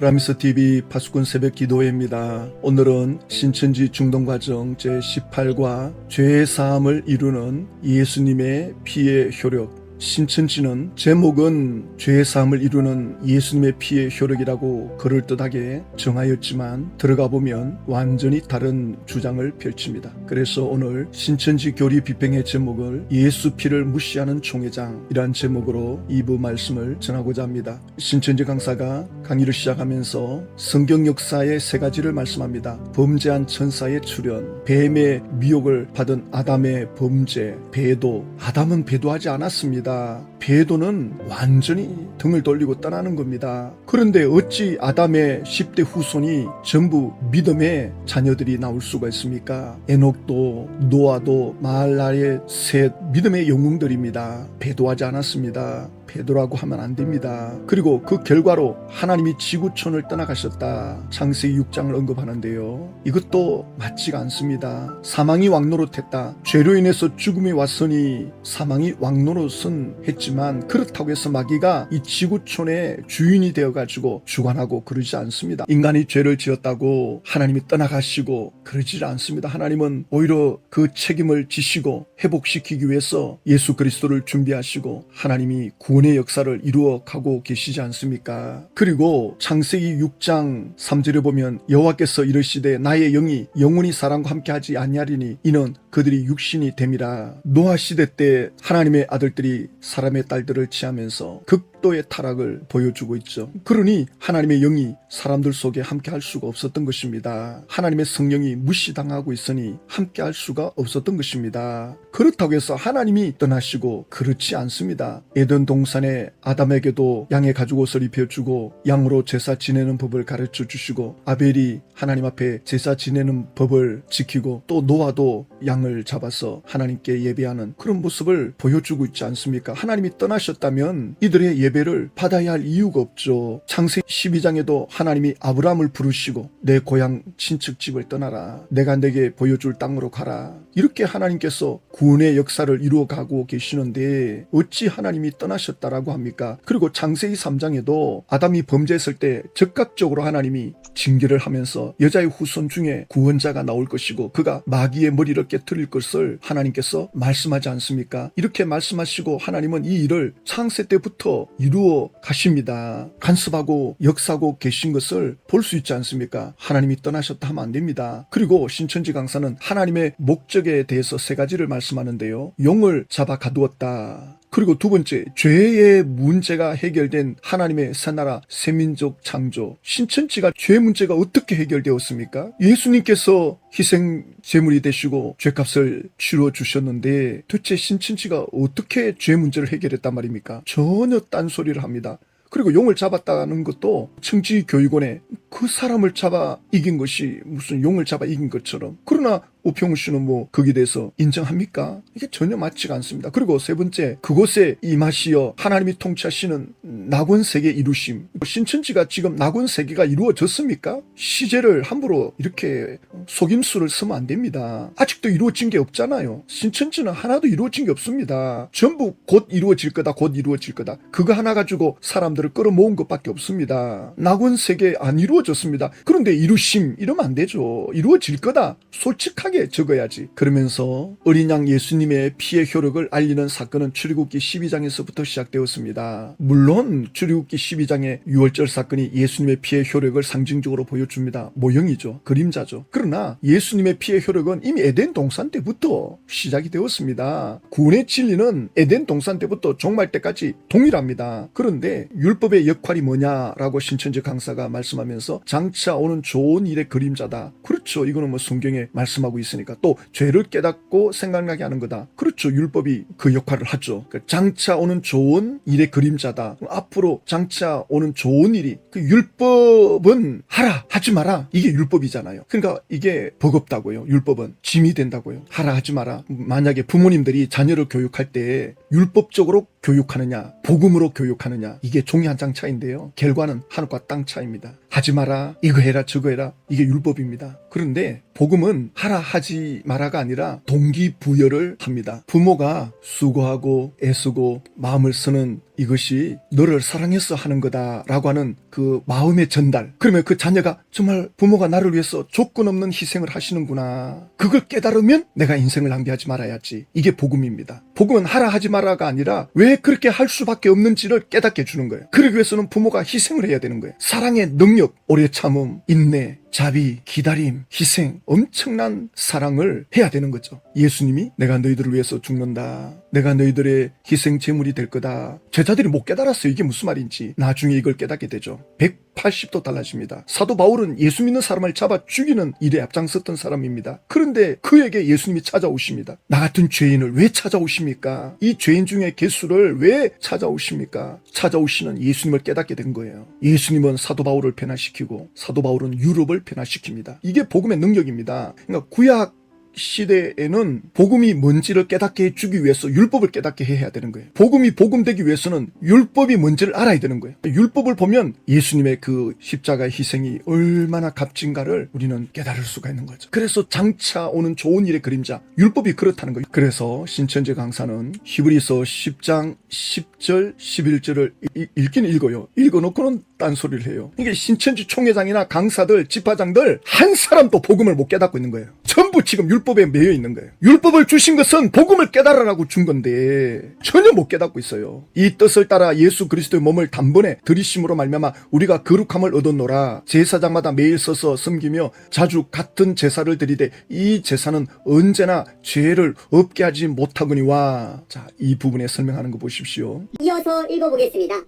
프라미스TV 파수꾼 새벽 기도회입니다. 오늘은 신천지 중동과정 제18과 죄의 사함을 이루는 예수님의 피의 효력. 신천지는 제목은 죄의 사함을 이루는 예수님의 피의 효력이라고 그럴듯하게 정하였지만 들어가 보면 완전히 다른 주장을 펼칩니다. 그래서 오늘 신천지 교리 비평의 제목을 예수 피를 무시하는 총회장이란 제목으로 2부 말씀을 전하고자 합니다. 신천지 강사가 강의를 시작하면서 성경 역사의 세 가지를 말씀합니다. 범죄한 천사의 출현, 뱀의 미혹을 받은 아담의 범죄, 배도. 아담은 배도하지 않았습니다. 배도는 완전히 등을 돌리고 떠나는 겁니다. 그런데 어찌 아담의 10대 후손이 전부 믿음의 자녀들이 나올 수가 있습니까? 에녹도 노아도 마할랄의 셋 믿음의 영웅들입니다. 배도하지 않았습니다. 배도라고 하면 안 됩니다. 그리고 그 결과로 하나님이 지구촌을 떠나가셨다. 창세기 6장을 언급하는데요. 이것도 맞지가 않습니다. 사망이 왕노릇했다. 죄로 인해서 죽음이 왔으니 사망이 왕노릇은 했지만 그렇다고 해서 마귀가 이 지구촌의 주인이 되어가지고 주관하고 그러지 않습니다. 인간이 죄를 지었다고 하나님이 떠나가시고 그러지 않습니다. 하나님은 오히려 그 책임을 지시고 회복시키기 위해서 예수 그리스도를 준비하시고 하나님이 구원의 역사를 이루어가고 계시지 않습니까? 그리고 창세기 6장 3절에 보면 여호와께서 이르시되 나의 영이 영원히 사람과 함께하지 아니하리니 이는 그들이 육신이 됨이라. 노아 시대 때 하나님의 아들들이 사람의 딸들을 취하면서 극도의 타락을 보여주고 있죠. 그러니 하나님의 영이 사람들 속에 함께할 수가 없었던 것입니다. 하나님의 성령이 무시당하고 있으니 함께할 수가 없었던 것입니다. 그렇다고 해서 하나님이 떠나시고 그렇지 않습니다. 에덴 동산에 아담에게도 양의 가죽옷을 입혀주고 양으로 제사 지내는 법을 가르쳐 주시고 아벨이 하나님 앞에 제사 지내는 법을 지키고 또 노아도 양을 잡아서 하나님께 예배하는 그런 모습을 보여주고 있지 않습니까? 하나님이 떠나셨다면 이들의 예배를 받아야 할 이유가 없죠. 창세기 12장에도 하나님이 아브라함을 부르시고 내 고향 친척집을 떠나라. 내가 내게 보여줄 땅으로 가라. 이렇게 하나님께서 구원의 역사를 이루어가고 계시는데 어찌 하나님이 떠나셨다라고 합니까? 그리고 창세기 3장에도 아담이 범죄했을 때 즉각적으로 하나님이 징계를 하면서 여자의 후손 중에 구원자가 나올 것이고 그가 마귀의 머리를 깨트릴 것을 하나님께서 말씀하지 않습니까? 이렇게 말씀하시고 하나님은 이 일을 창세 때부터 이루어 가십니다. 간섭하고 역사하고 계신 것을 볼 수 있지 않습니까? 하나님이 떠나셨다 하면 안 됩니다. 그리고 신천지 강사는 하나님의 목적에 대해서 세 가지를 말씀하는데요. 용을 잡아 가두었다. 그리고 두 번째, 죄의 문제가 해결된 하나님의 새나라 새민족 창조. 신천지가 죄 문제가 어떻게 해결되었습니까? 예수님께서 희생 제물이 되시고 죄값을 치러 주셨는데 도대체 신천지가 어떻게 죄 문제를 해결했단 말입니까? 전혀 딴소리를 합니다. 그리고 용을 잡았다는 것도 청지교육원에 그 사람을 잡아 이긴 것이 무슨 용을 잡아 이긴 것처럼. 그러나 우평우 씨는 뭐 거기에 대해서 인정합니까? 이게 전혀 맞지가 않습니다. 그리고 세 번째, 그곳에 임하시어 하나님이 통치하시는 낙원세계 이루심. 신천지가 지금 낙원세계가 이루어졌습니까? 시제를 함부로 이렇게 속임수를 쓰면 안 됩니다. 아직도 이루어진 게 없잖아요. 신천지는 하나도 이루어진 게 없습니다. 전부 곧 이루어질 거다, 곧 이루어질 거다. 그거 하나 가지고 사람들을 끌어모은 것밖에 없습니다. 낙원세계 안 이루어졌습니다. 그런데 이루심 이러면 안 되죠. 이루어질 거다. 솔직하게 적어야지. 그러면서 어린 양 예수님의 피의 효력을 알리는 사건은 출애굽기 12장에서부터 시작되었습니다. 물론 출애굽기 12장의 유월절 사건이 예수님의 피의 효력을 상징적으로 보여줍니다. 모형이죠. 그림자죠. 그러나 예수님의 피의 효력은 이미 에덴 동산 때부터 시작이 되었습니다. 구원의 진리는 에덴 동산 때부터 종말 때까지 동일합니다. 그런데 율법의 역할이 뭐냐라고 신천지 강사가 말씀하면서 장차 오는 좋은 일의 그림자다. 그렇죠. 이거는 뭐 성경에 말씀하고 있으니까. 또 죄를 깨닫고 생각나게 하는 거다. 그렇죠. 율법이 그 역할을 하죠. 장차 오는 좋은 일의 그림자다. 앞으로 장차 오는 좋은 일이 그 율법은 하라 하지 마라. 이게 율법이잖아요. 그러니까 이게 버겁다고요. 율법은 짐이 된다고요. 하라 하지 마라. 만약에 부모님들이 자녀를 교육할 때 율법적으로 교육하느냐 복음으로 교육하느냐 이게 종이 한 장 차이인데요. 결과는 하늘과 땅 차이입니다. 하지 마라 이거 해라 저거 해라 이게 율법입니다. 그런데 복음은 하라 하지 마라가 아니라 동기부여를 합니다. 부모가 수고하고 애쓰고 마음을 쓰는 이것이 너를 사랑해서 하는 거다라고 하는 그 마음의 전달. 그러면 그 자녀가 정말 부모가 나를 위해서 조건 없는 희생을 하시는구나. 그걸 깨달으면 내가 인생을 낭비하지 말아야지. 이게 복음입니다. 복음은 하라 하지 마라가 아니라 왜 그렇게 할 수밖에 없는지를 깨닫게 해주는 거예요. 그러기 위해서는 부모가 희생을 해야 되는 거예요. 사랑의 능력, 오래 참음, 인내, 자비, 기다림, 희생, 엄청난 사랑을 해야 되는 거죠. 예수님이 내가 너희들을 위해서 죽는다. 내가 너희들의 희생 제물이 될 거다. 제자들이 못 깨달았어요. 이게 무슨 말인지. 나중에 이걸 깨닫게 되죠. 180도 달라집니다. 사도 바울은 예수 믿는 사람을 잡아 죽이는 일에 앞장섰던 사람입니다. 그런데 그에게 예수님이 찾아오십니다. 나 같은 죄인을 왜 찾아오십니까? 이 죄인 중에 개수를 왜 찾아오십니까? 찾아오시는 예수님을 깨닫게 된 거예요. 예수님은 사도 바울을 변화시키고 사도 바울은 유럽을 변화시킵니다. 이게 복음의 능력입니다. 그러니까 구약 시대에는 복음이 뭔지를 깨닫게 해주기 위해서 율법을 깨닫게 해야 되는 거예요. 복음이 복음되기 위해서는 율법이 뭔지를 알아야 되는 거예요. 율법을 보면 예수님의 그 십자가의 희생이 얼마나 값진가를 우리는 깨달을 수가 있는 거죠. 그래서 장차 오는 좋은 일의 그림자, 율법이 그렇다는 거예요. 그래서 신천지 강사는 히브리서 10장 10절 11절을 읽긴 읽어요. 읽어놓고는 딴소리를 해요. 이게 신천지 총회장이나 강사들, 집화장들 한 사람도 복음을 못 깨닫고 있는 거예요. 전부 지금 율법에 매여 있는 거예요. 율법을 주신 것은 복음을 깨달으라고 준 건데 전혀 못 깨닫고 있어요. 이 뜻을 따라 예수 그리스도의 몸을 단번에 들이심으로 말미암아 우리가 거룩함을 얻었노라. 제사장마다 매일 서서 섬기며 자주 같은 제사를 드리되 이 제사는 언제나 죄를 없게 하지 못하거니와. 자, 이 부분에 설명하는 거 보십시오. 이어서 읽어보겠습니다.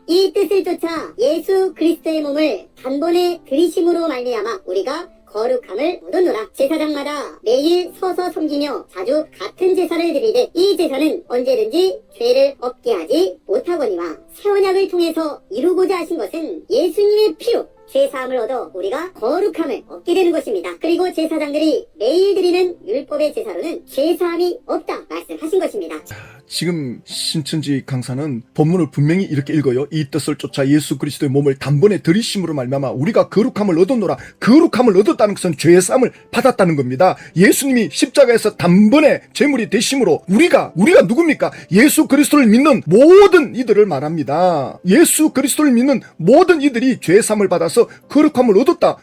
이 뜻을 쫓아 예수 그리스도의 몸을 단번에 들이심으로 말미암아 우리가 거룩함을 얻었노라. 제사장마다 매일 서서 섬기며 자주 같은 제사를 드리되 이 제사는 언제든지 죄를 없게 하지 못하거니와. 새 언약을 통해서 이루고자 하신 것은 예수님의 피로 죄사함을 얻어 우리가 거룩함을 얻게 되는 것입니다. 그리고 제사장들이 매일 드리는 율법의 제사로는 죄사함이 없다 말씀하신 것입니다. 지금 신천지 강사는 본문을 분명히 이렇게 읽어요. 이 뜻을 쫓아 예수 그리스도의 몸을 단번에 들이심으로 말미암아 우리가 거룩함을 얻었노라. 거룩함을 얻었다는 것은 죄사함을 받았다는 겁니다. 예수님이 십자가에서 단번에 제물이 되심으로 우리가 누굽니까? 예수 그리스도를 믿는 모든 이들을 말합니다. 예수 그리스도를 믿는 모든 이들이 죄사함을 받아서 거룩함을 얻었다.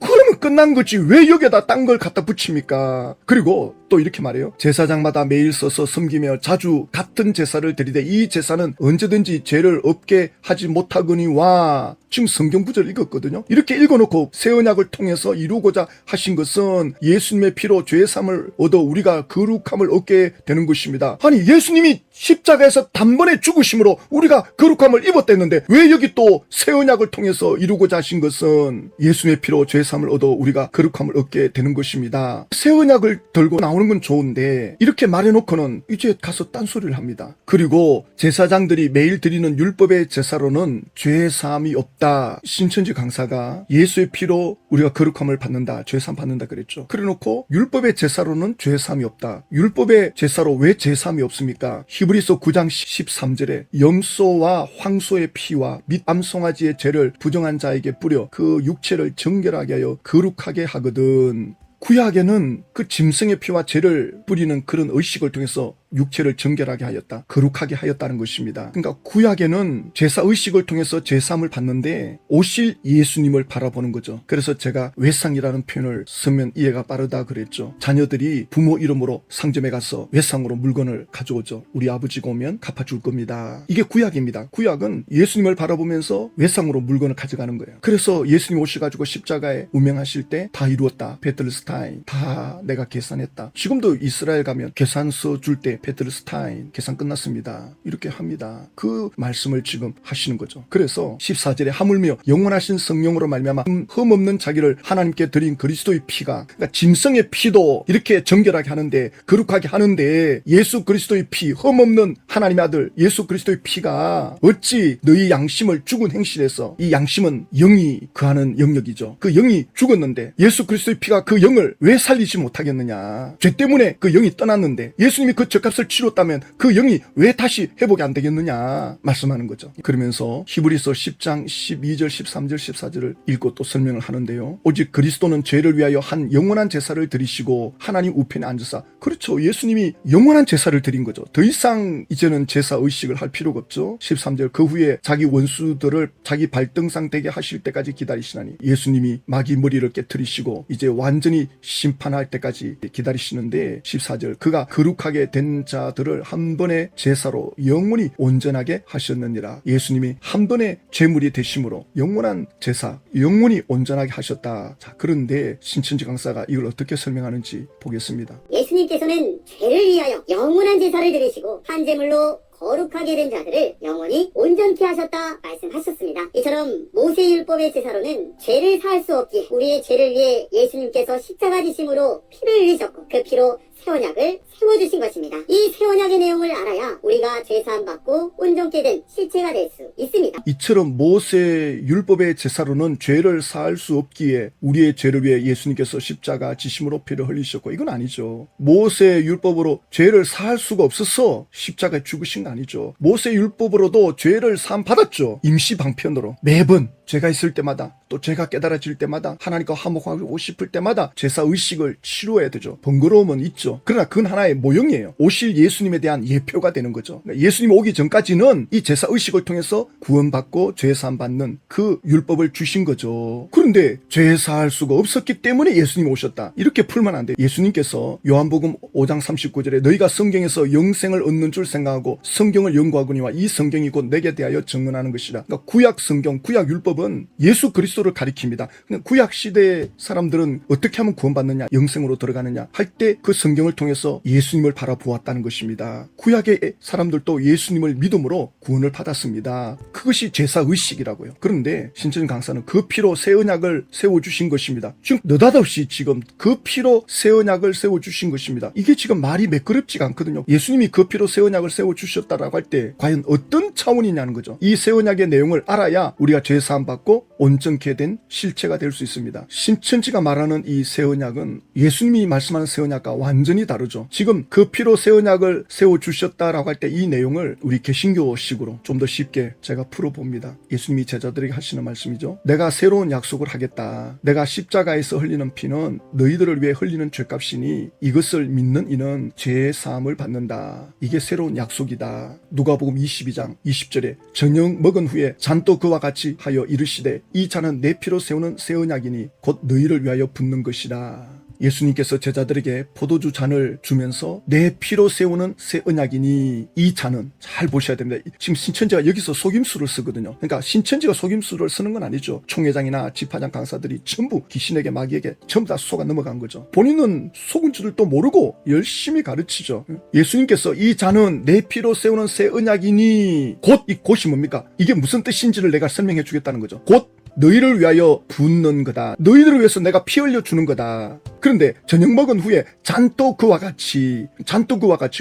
그러면 끝난 거지. 왜 여기에다 딴 걸 갖다 붙입니까? 그리고 또 이렇게 말해요. 제사장마다 매일 서서 섬기며 자주 같은 제사를 드리되 이 제사는 언제든지 죄를 없게 하지 못하거니와. 지금 성경 구절을 읽었거든요. 이렇게 읽어놓고 새 언약을 통해서 이루고자 하신 것은 예수님의 피로 죄사함을 얻어 우리가 거룩함을 얻게 되는 것입니다. 아니 예수님이 십자가에서 단번에 죽으심으로 우리가 거룩함을 입었댔는데 왜 여기 또 새 언약을 통해서 이루고자 하신 것은 예수님의 피로 죄사함을 얻어 우리가 거룩함을 얻게 되는 것입니다. 새 언약을 들고 나오는 건 좋은데 이렇게 말해놓고는 이제 가서 딴소리를 합니다. 그리고 제사장들이 매일 드리는 율법의 제사로는 죄사함이 없다. 신천지 강사가 예수의 피로 우리가 거룩함을 받는다, 죄사함 받는다 그랬죠. 그래놓고 율법의 제사로는 죄사함이 없다. 율법의 제사로 왜 죄사함이 없습니까? 히브리서 9장 13절에 염소와 황소의 피와 및 암송아지의 죄를 부정한 자에게 뿌려 그 육체를 정결하게 하여 거룩하게 하거든. 구약에는 그 짐승의 피와 죄를 뿌리는 그런 의식을 통해서 육체를 정결하게 하였다. 거룩하게 하였다는 것입니다. 그러니까 구약에는 제사 의식을 통해서 제사함을 받는데 오실 예수님을 바라보는 거죠. 그래서 제가 외상이라는 표현을 쓰면 이해가 빠르다 그랬죠. 자녀들이 부모 이름으로 상점에 가서 외상으로 물건을 가져오죠. 우리 아버지가 오면 갚아줄 겁니다. 이게 구약입니다. 구약은 예수님을 바라보면서 외상으로 물건을 가져가는 거예요. 그래서 예수님 오셔가지고 십자가에 운명하실 때 다 이루었다. 베들스타인 다 내가 계산했다. 지금도 이스라엘 가면 계산서 줄 때 베들스타인 계산 끝났습니다. 이렇게 합니다. 그 말씀을 지금 하시는 거죠. 그래서 14절에 하물며 영원하신 성령으로 말미암아 흠없는 자기를 하나님께 드린 그리스도의 피가, 그러니까 짐승의 피도 이렇게 정결하게 하는데 거룩하게 하는데 예수 그리스도의 피, 흠없는 하나님의 아들 예수 그리스도의 피가 어찌 너희 양심을 죽은 행실에서, 이 양심은 영이 거하는 영역이죠. 그 영이 죽었는데 예수 그리스도의 피가 그 영을 왜 살리지 못하겠느냐. 죄 때문에 그 영이 떠났는데 예수님이 그 죄값을 죄값을 치렀다면 그 영이 왜 다시 회복이 안 되겠느냐 말씀하는 거죠. 그러면서 히브리서 10장 12절 13절 14절을 읽고 또 설명을 하는데요. 오직 그리스도는 죄를 위하여 한 영원한 제사를 드리시고 하나님 우편에 앉으사. 그렇죠. 예수님이 영원한 제사를 드린 거죠. 더 이상 이제는 제사 의식을 할 필요가 없죠. 13절 그 후에 자기 원수들을 자기 발등상 되게 하실 때까지 기다리시나니. 예수님이 마귀 머리를 깨뜨리시고 이제 완전히 심판할 때까지 기다리시는데 14절 그가 거룩하게 된 자들을 한 번의 제사로 영원히 온전하게 하셨느니라. 예수님이 한 번의 제물이 되심으로 영원한 제사, 영원히 온전하게 하셨다. 자, 그런데 신천지 강사가 이걸 어떻게 설명하는지 보겠습니다. 예수님께서는 죄를 위하여 영원한 제사를 드리시고 한 제물로 거룩하게 된 자들을 영원히 온전케 하셨다 말씀하셨습니다. 이처럼 모세율법의 제사로는 죄를 사할 수 없기에 우리의 죄를 위해 예수님께서 십자가 지심으로 피를 흘리셨고 그 피로 새 언약을 세워주신 것입니다. 이 새 언약의 내용을 알아야 우리가 죄사함 받고 온전케 된 실체가 될 수 있습니다. 이처럼 모세 율법의 제사로는 죄를 사할 수 없기에 우리의 죄를 위해 예수님께서 십자가 지심으로 피를 흘리셨고 이건 아니죠. 모세 율법으로 죄를 사할 수가 없어서 십자가에 죽으신 거 아니죠. 모세 율법으로도 죄를 사함 받았죠. 임시 방편으로 매번 죄가 있을 때마다 또 죄가 깨달아질 때마다 하나님과 화목하고 싶을 때마다 제사 의식을 치루어야 되죠. 번거로움은 있죠. 그러나 그건 하나의 모형이에요. 오실 예수님에 대한 예표가 되는 거죠. 그러니까 예수님 오기 전까지는 이 제사 의식을 통해서 구원받고 죄사함 받는 그 율법을 주신 거죠. 그런데 죄사할 수가 없었기 때문에 예수님이 오셨다. 이렇게 풀면 안 돼요. 예수님께서 요한복음 5장 39절에 너희가 성경에서 영생을 얻는 줄 생각하고 성경을 연구하거니와 이 성경이 곧 내게 대하여 증언하는 것이라. 그러니까 구약 성경, 구약 율법은 예수 그리스도를 가리킵니다. 구약 시대의 사람들은 어떻게 하면 구원받느냐, 영생으로 들어가느냐 할 때 그 성경을 통해서 예수님을 바라보았다는 것입니다. 구약의 사람들도 예수님을 믿음으로 구원을 받았습니다. 그것이 제사 의식이라고요. 그런데 신천 강사는 그 피로 새 언약을 세워주신 것입니다. 지금 느닷없이 지금 그 피로 새 언약을 세워주신 것입니다. 이게 지금 말이 매끄럽지가 않거든요. 예수님이 그 피로 새 언약을 세워주셨다라고 할 때 과연 어떤 차원이냐는 거죠. 이 새 언약의 내용을 알아야 우리가 죄사함 받고 온전케 된 실체가 될 수 있습니다. 신천지가 말하는 이 새 언약은 예수님이 말씀하는 새 언약과 완전히 다르죠. 지금 그 피로 새 언약을 세워주셨다라고 할 때 이 내용을 우리 개신교식으로 좀 더 쉽게 제가 풀어봅니다. 예수님이 제자들에게 하시는 말씀이죠. 내가 새로운 약속을 하겠다. 내가 십자가에서 흘리는 피는 너희들을 위해 흘리는 죄값이니 이것을 믿는 이는 죄의 사함을 받는다. 이게 새로운 약속이다. 누가복음 22장 20절에 저녁 먹은 후에 잔도 그와 같이 하여 이르시되 이 잔은 내 피로 세우는 새 언약이니 곧 너희를 위하여 붓는 것이라. 예수님께서 제자들에게 포도주 잔을 주면서 내 피로 세우는 새 언약이니 이 잔은 잘 보셔야 됩니다. 지금 신천지가 여기서 속임수를 쓰거든요. 그러니까 신천지가 속임수를 쓰는 건 아니죠. 총회장이나 집화장 강사들이 전부 귀신에게 마귀에게 전부 다 속아 넘어간 거죠. 본인은 속은 줄을 또 모르고 열심히 가르치죠. 예수님께서 이 잔은 내 피로 세우는 새 언약이니 이 곧이 뭡니까? 이게 무슨 뜻인지를 내가 설명해 주겠다는 거죠. 곧 너희를 위하여 붓는 거다. 너희들을 위해서 내가 피 흘려 주는 거다. 그런데 저녁 먹은 후에 잔또 그와 같이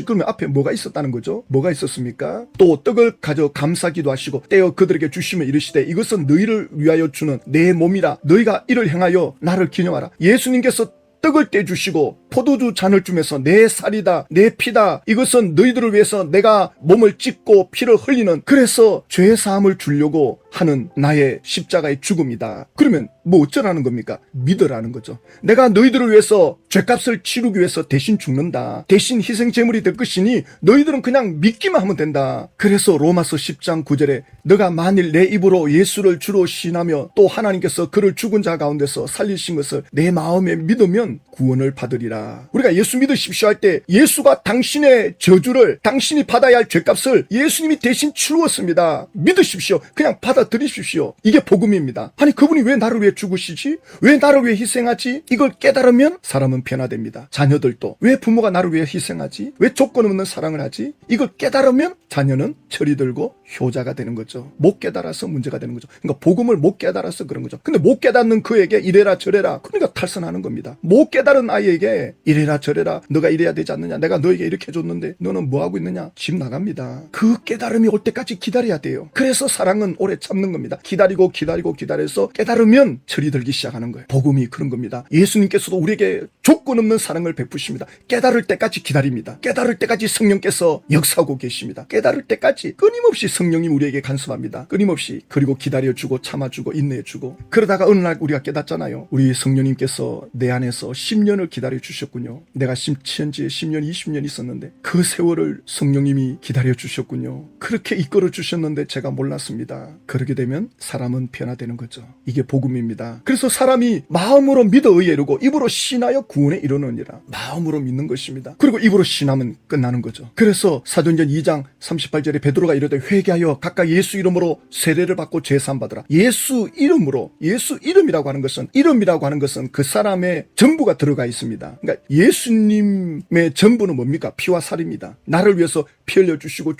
그러면 앞에 뭐가 있었다는 거죠? 뭐가 있었습니까? 또 떡을 가져 감사기도 하시고 떼어 그들에게 주시며 이르시되 이것은 너희를 위하여 주는 내 몸이라. 너희가 이를 행하여 나를 기념하라. 예수님께서 떡을 떼주시고 포도주 잔을 주면서 내 살이다, 내 피다. 이것은 너희들을 위해서 내가 몸을 찢고 피를 흘리는, 그래서 죄사함을 주려고 하는 나의 십자가의 죽음이다. 그러면 뭐 어쩌라는 겁니까? 믿으라는 거죠. 내가 너희들을 위해서 죄값을 치르기 위해서 대신 죽는다. 대신 희생 제물이 될 것이니 너희들은 그냥 믿기만 하면 된다. 그래서 로마서 10장 9절에 너가 만일 내 입으로 예수를 주로 신하며 또 하나님께서 그를 죽은 자 가운데서 살리신 것을 내 마음에 믿으면 구원을 받으리라. 우리가 예수 믿으십시오 할 때 예수가 당신의 저주를, 당신이 받아야 할 죄값을 예수님이 대신 치루었습니다. 믿으십시오. 그냥 받아들이십시오. 이게 복음입니다. 아니 그분이 왜 나를 위해 죽으시지? 왜 나를 위해 희생하지? 이걸 깨달으면 사람은 변화됩니다. 자녀들도 왜 부모가 나를 위해 희생하지? 왜 조건 없는 사랑을 하지? 이걸 깨달으면 자녀는 철이 들고 효자가 되는 거죠. 못 깨달아서 문제가 되는 거죠. 그러니까 복음을 못 깨달아서 그런 거죠. 근데 못 깨닫는 그에게 이래라 저래라, 그러니까 탈선하는 겁니다. 못 깨달은 아이에게 이래라 저래라, 너가 이래야 되지 않느냐, 내가 너에게 이렇게 해줬는데 너는 뭐하고 있느냐, 집 나갑니다. 그 깨달음이 올 때까지 기다려야 돼요. 그래서 사랑은 오래 참 참는 겁니다. 기다려서 깨달으면 철이 들기 시작하는 거예요. 복음이 그런 겁니다. 예수님께서도 우리에게 조건 없는 사랑을 베푸십니다. 깨달을 때까지 기다립니다. 깨달을 때까지 성령께서 역사하고 계십니다. 깨달을 때까지 끊임없이 성령이 우리에게 간섭합니다. 끊임없이. 그리고 기다려주고 참아주고 인내해주고. 그러다가 어느 날 우리가 깨닫잖아요. 우리 성령님께서 내 안에서 10년을 기다려주셨군요. 내가 신천지에 10년 20년 있었는데 그 세월을 성령님이 기다려주셨군요. 그렇게 이끌어주셨는데 제가 몰랐습니다. 그러게 되면 사람은 변화되는 거죠. 이게 복음입니다. 그래서 사람이 마음으로 믿어 의에 이르고 입으로 신하여 구원에 이르느니라. 마음으로 믿는 것입니다. 그리고 입으로 신하면 끝나는 거죠. 그래서 사도행전 2장 38절에 베드로가 이르되 회개하여 각각 예수 이름으로 세례를 받고 제사함 받으라. 예수 이름으로, 예수 이름이라고 하는 것은 그 사람의 전부가 들어가 있습니다. 그러니까 예수님의 전부는 뭡니까? 피와 살입니다. 나를 위해서 피 흘려 주시고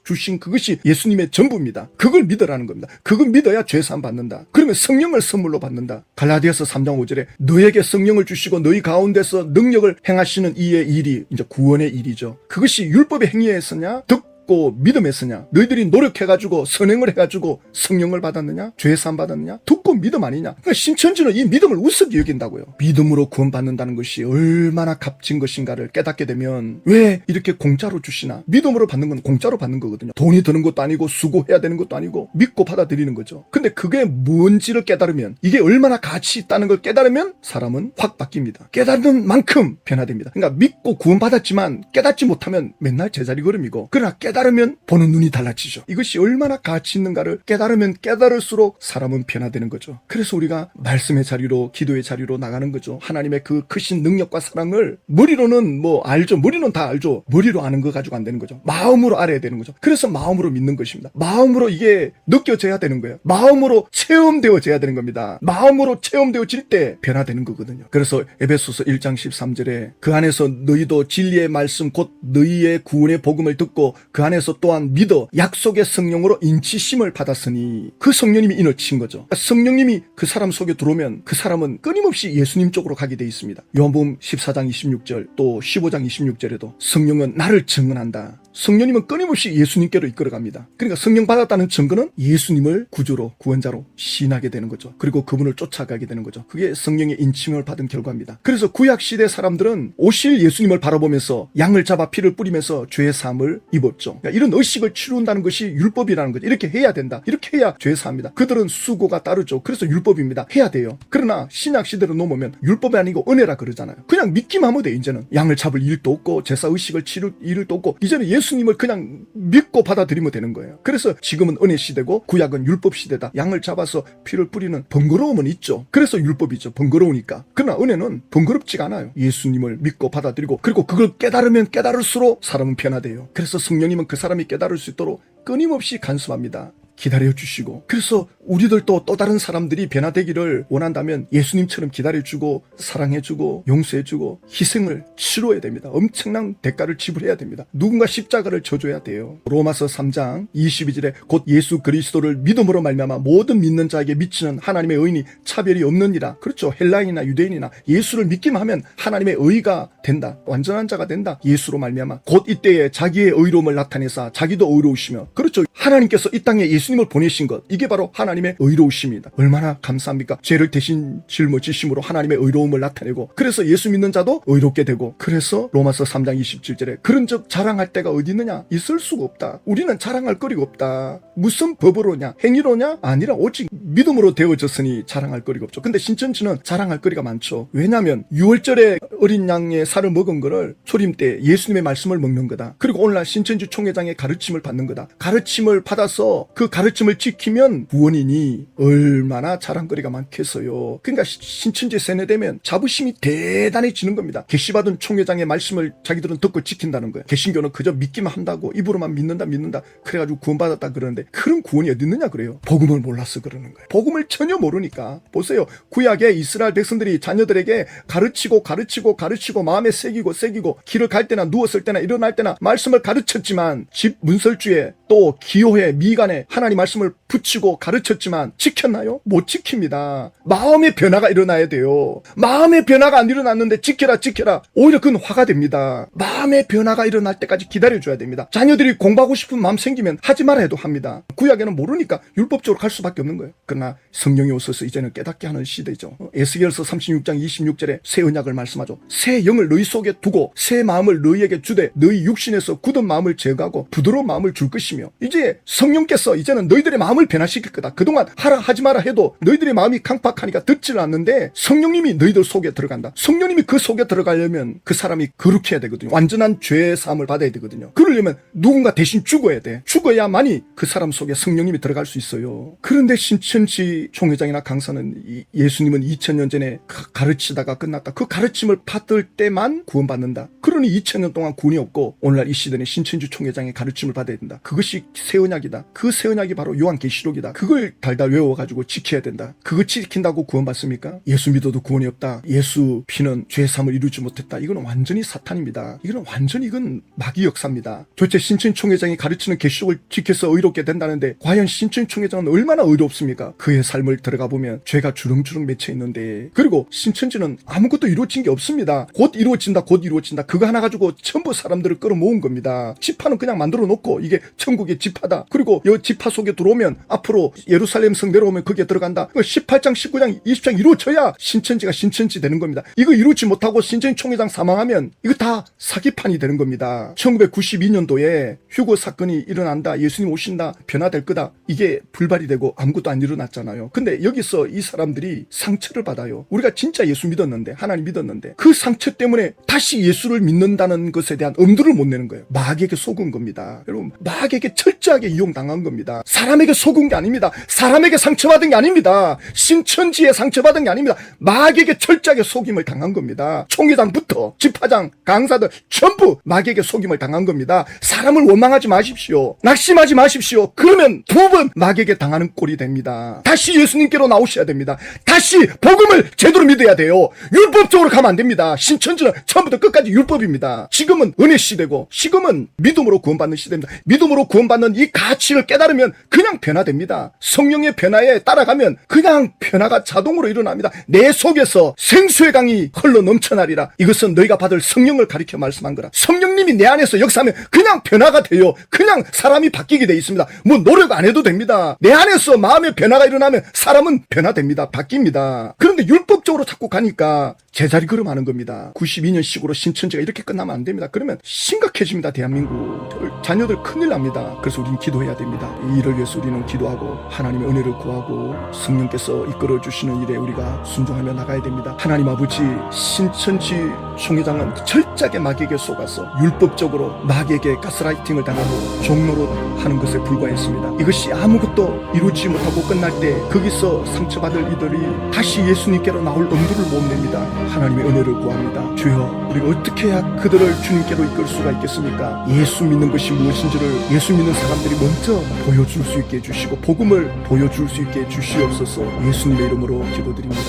주신 그것이 예수님의 전부입니다. 그걸 믿으라는 겁니다. 그걸 믿어야 죄사함 받는다. 그러면 성령을 선물로 받는다. 갈라디아서 3장 5절에 너에게 성령을 주시고 너희 가운데서 능력을 행하시는 이의 일이 이제 구원의 일이죠. 그것이 율법의 행위에서냐 믿음했으냐? 너희들이 노력해가지고 선행을 해가지고 성령을 받았느냐? 죄사함 받았느냐? 듣고 믿음 아니냐? 그러니까 신천지는 이 믿음을 우습게 여긴다고요. 믿음으로 구원받는다는 것이 얼마나 값진 것인가를 깨닫게 되면 왜 이렇게 공짜로 주시나? 믿음으로 받는 건 공짜로 받는 거거든요. 돈이 드는 것도 아니고 수고해야 되는 것도 아니고 믿고 받아들이는 거죠. 근데 그게 뭔지를 깨달으면, 이게 얼마나 가치 있다는 걸 깨달으면 사람은 확 바뀝니다. 깨닫는 만큼 변화됩니다. 그러니까 믿고 구원받았지만 깨닫지 못하면 맨날 제자리 걸음이고, 그러나 깨달으면 보는 눈이 달라지죠. 이것이 얼마나 가치 있는가를 깨달으면 깨달을수록 사람은 변화되는 거죠. 그래서 우리가 말씀의 자리로, 기도의 자리로 나가는 거죠. 하나님의 그 크신 능력과 사랑을 머리로는 알죠. 머리는 다 알죠. 머리로 아는 거 가지고 안 되는 거죠. 마음으로 알아야 되는 거죠. 그래서 마음으로 믿는 것입니다. 마음으로 이게 느껴져야 되는 거예요. 마음으로 체험되어져야 되는 겁니다. 마음으로 체험되어질 때 변화되는 거거든요. 그래서 에베소서 1장 13절에 그 안에서 너희도 진리의 말씀 곧 너희의 구원의 복음을 듣고 그 안에서 또한 믿어 약속의 성령으로 인치심을 받았으니, 그 성령님이 인어친 거죠. 성령님이 그 사람 속에 들어오면 그 사람은 끊임없이 예수님 쪽으로 가게 돼 있습니다. 요한복음 14장 26절 또 15장 26절에도 성령은 나를 증언한다. 성령님은 끊임없이 예수님께로 이끌어갑니다. 그러니까 성령 받았다는 증거는 예수님을 구주로, 구원자로 시인하게 되는 거죠. 그리고 그분을 쫓아가게 되는 거죠. 그게 성령의 인침을 받은 결과입니다. 그래서 구약시대 사람들은 오실 예수님을 바라보면서 양을 잡아 피를 뿌리면서 죄의 사함을 입었죠. 그러니까 이런 의식을 치룬다는 것이 율법이라는 거죠. 이렇게 해야 된다. 이렇게 해야 죄 사합니다. 그들은 수고가 따르죠. 그래서 율법입니다. 해야 돼요. 그러나 신약시대로 넘으면 율법이 아니고 은혜라 그러잖아요. 그냥 믿기만 하면 돼. 이제는 양을 잡을 일도 없고 제사 의식을 치룰 일도 없고, 이제는 예수님을 그냥 믿고 받아들이면 되는 거예요. 그래서 지금은 은혜 시대고 구약은 율법 시대다. 양을 잡아서 피를 뿌리는 번거로움은 있죠. 그래서 율법이죠. 번거로우니까. 그러나 은혜는 번거롭지가 않아요. 예수님을 믿고 받아들이고, 그리고 그걸 깨달으면 깨달을수록 사람은 변화돼요. 그래서 성령님은 그 사람이 깨달을 수 있도록 끊임없이 간섭합니다. 기다려주시고, 그래서 우리들도 또 다른 사람들이 변화되기를 원한다면 예수님처럼 기다려주고 사랑해주고 용서해주고 희생을 치러야 됩니다. 엄청난 대가를 지불해야 됩니다. 누군가 십자가를 져줘야 돼요. 로마서 3장 22절에 곧 예수 그리스도를 믿음으로 말미암아 모든 믿는 자에게 미치는 하나님의 의인이 차별이 없느니라. 그렇죠. 헬라인이나 유대인이나 예수를 믿기만 하면 하나님의 의가 된다. 완전한 자가 된다. 예수로 말미암아 곧 이때에 자기의 의로움을 나타내사 자기도 의로우시며, 그렇죠. 하나님께서 이 땅에 예수님을 보내신 것, 이게 바로 하나님의 의로우심이다. 얼마나 감사합니까? 죄를 대신 짊어지심으로 하나님의 의로움을 나타내고, 그래서 예수 믿는 자도 의롭게 되고, 그래서 로마서 3장 27절에 그런즉 자랑할 데가 어디 있느냐? 있을 수가 없다. 우리는 자랑할 거리가 없다. 무슨 법으로냐? 행위로냐? 아니라 오직 믿음으로 되어졌으니 자랑할 거리가 없죠. 근데 신천지는 자랑할 거리가 많죠. 왜냐하면 6월절에 어린 양의 살을 먹은 거를 초림 때 예수님의 말씀을 먹는 거다. 그리고 오늘날 신천지 총회장의 가르침을 받는 거다. 가르침을 받아서 그 가르침을 지키면 구원이니 얼마나 자랑거리가 많겠어요. 그러니까 신천지 세뇌되면 자부심이 대단해지는 겁니다. 계시받은 총회장의 말씀을 자기들은 듣고 지킨다는 거예요. 개신교는 그저 믿기만 한다고, 입으로만 믿는다 그래가지고 구원받았다 그러는데, 그런 구원이 어디 있느냐 그래요. 복음을 몰라서 그러는 거예요. 복음을 전혀 모르니까. 보세요. 구약에 이스라엘 백성들이 자녀들에게 가르치고 마음에 새기고 길을 갈 때나 누웠을 때나 일어날 때나 말씀을 가르쳤지만 집 문설주에 또 기호에 미간에 하나님 하나님 말씀을 붙이고 가르쳤지만 지켰나요? 못 지킵니다. 마음의 변화가 일어나야 돼요. 마음의 변화가 안 일어났는데 지켜라 오히려 그건 화가 됩니다. 마음의 변화가 일어날 때까지 기다려줘야 됩니다. 자녀들이 공부하고 싶은 마음 생기면 하지 마라 해도 합니다. 구약에는 모르니까 율법적으로 갈 수밖에 없는 거예요. 그러나 성령이 오셔서 이제는 깨닫게 하는 시대죠. 에스겔서 36장 26절에 새 언약을 말씀하죠. 새 영을 너희 속에 두고 새 마음을 너희에게 주되 너희 육신에서 굳은 마음을 제거하고 부드러운 마음을 줄 것이며, 이제 성령께서 이제는 너희들의 마음을 변화시킬 거다. 그동안 하라 하지 마라 해도 너희들의 마음이 강팍하니까 듣지를 않는데 성령님이 너희들 속에 들어간다. 성령님이 그 속에 들어가려면 그 사람이 거룩해야 되거든요. 완전한 죄 사함을 받아야 되거든요. 그러려면 누군가 대신 죽어야 돼. 죽어야만이 그 사람 속에 성령님이 들어갈 수 있어요. 그런데 신천지 총회장이나 강사는 예수님은 2000년 전에 가르치다가 끝났다. 그 가르침을 받을 때만 구원받는다. 그러니 2000년 동안 구원이 없고 오늘날 이 시대는 신천지 총회장의 가르침을 받아야 된다. 그것이 새 언약이다. 그 새 언약이 바로 요한계시록이다. 그걸 달달 외워가지고 지켜야 된다. 그거 지킨다고 구원받습니까? 예수 믿어도 구원이 없다. 예수 피는 죄 사함을 이루지 못했다. 이건 완전히 사탄입니다. 이건 마귀 역사입니다. 도대체 신천지 총회장이 가르치는 계시록을 지켜서 의롭게 된다는데 과연 신천지 총회장은 얼마나 의롭습니까? 그의 삶을 들어가 보면 죄가 주렁주렁 맺혀 있는데, 그리고 신천지는 아무것도 이루어진 게 없습니다. 곧 이루어진다. 그거 하나 가지고 전부 사람들을 끌어모은 겁니다. 지파는 그냥 만들어 놓고 이게 천국의 지파다. 그리고 이 지파 속에 들어오면 앞으로 예루살렘 성 내려오면 거기에 들어간다. 18장, 19장, 20장 이루어져야 신천지가 신천지 되는 겁니다. 이거 이루지 못하고 신천지 총회장 사망하면 이거 다 사기판이 되는 겁니다. 1992년도에 휴거 사건이 일어난다. 예수님 오신다. 변화될 거다. 이게 불발이 되고 아무것도 안 일어났잖아요. 근데 여기서 이 사람들이 상처를 받아요. 우리가 진짜 예수 믿었는데, 하나님 믿었는데 그 상처 때문에 다시 예수를 믿는다는 것에 대한 엄두를 못 내는 거예요. 마귀에게 속은 겁니다. 여러분, 마귀에게 철저하게 이용당한 겁니다. 사람에게 속은 게 아닙니다. 사람에게 상처받은 게 아닙니다. 신천지에 상처받은 게 아닙니다. 마귀에게 철저하게 속임을 당한 겁니다. 총회장부터 지파장, 강사들 전부 마귀에게 속임을 당한 겁니다. 사람을 원망하지 마십시오. 낙심하지 마십시오. 그러면 두 번 마귀에게 당하는 꼴이 됩니다. 다시 예수님께로 나오셔야 됩니다. 다시 복음을 제대로 믿어야 돼요. 율법적으로 가면 안 됩니다. 신천지는 처음부터 끝까지 율법입니다. 지금은 은혜 시대고 지금은 믿음으로 구원받는 시대입니다. 믿음으로 구원받는 이 가치를 깨달으면 그냥 변화됩니다. 성령의 변화에 따라가면 그냥 변화가 자동으로 일어납니다. 내 속에서 생수의 강이 흘러 넘쳐나리라. 이것은 너희가 받을 성령을 가리켜 말씀한 거라. 성령님이 내 안에서 역사하면 그냥 변화가 돼요. 그냥 사람이 바뀌게 돼 있습니다. 뭐 노력 안 해도 됩니다. 내 안에서 마음의 변화가 일어나면 사람은 변화됩니다. 바뀝니다. 그런데 율법적으로 자꾸 가니까 제자리 걸음하는 겁니다. 92년식으로 신천지가 이렇게 끝나면 안 됩니다. 그러면 심각해집니다. 대한민국 자녀들 큰일 납니다. 그래서 우리는 기도해야 됩니다. 이 일을 위해서 우리는 기도하고 하나님의 은혜를 구하고 성령께서 이끌어 주시는 일에 우리가 순종하며 나가야 됩니다. 하나님 아버지, 신천지 총회장은 철저하게 마귀에게 속아서 율법적으로 마귀에게 가스라이팅을 당하고 종로로 하는 것에 불과했습니다. 이것이 아무것도 이루지 못하고 끝날 때 거기서 상처받을 이들이 다시 예수님께로 나올 엄두를 못 냅니다. 하나님의 은혜를 구합니다. 주여, 우리가 어떻게 해야 그들을 주님께로 이끌 수가 있겠습니까? 예수 믿는 것이 무엇인지를 예수 믿는 사람들이 먼저 보여줄 수 있게 해주시고 복음을 보여줄 수 있게 해주시옵소서. 예수님의 이름으로 기도드립니다.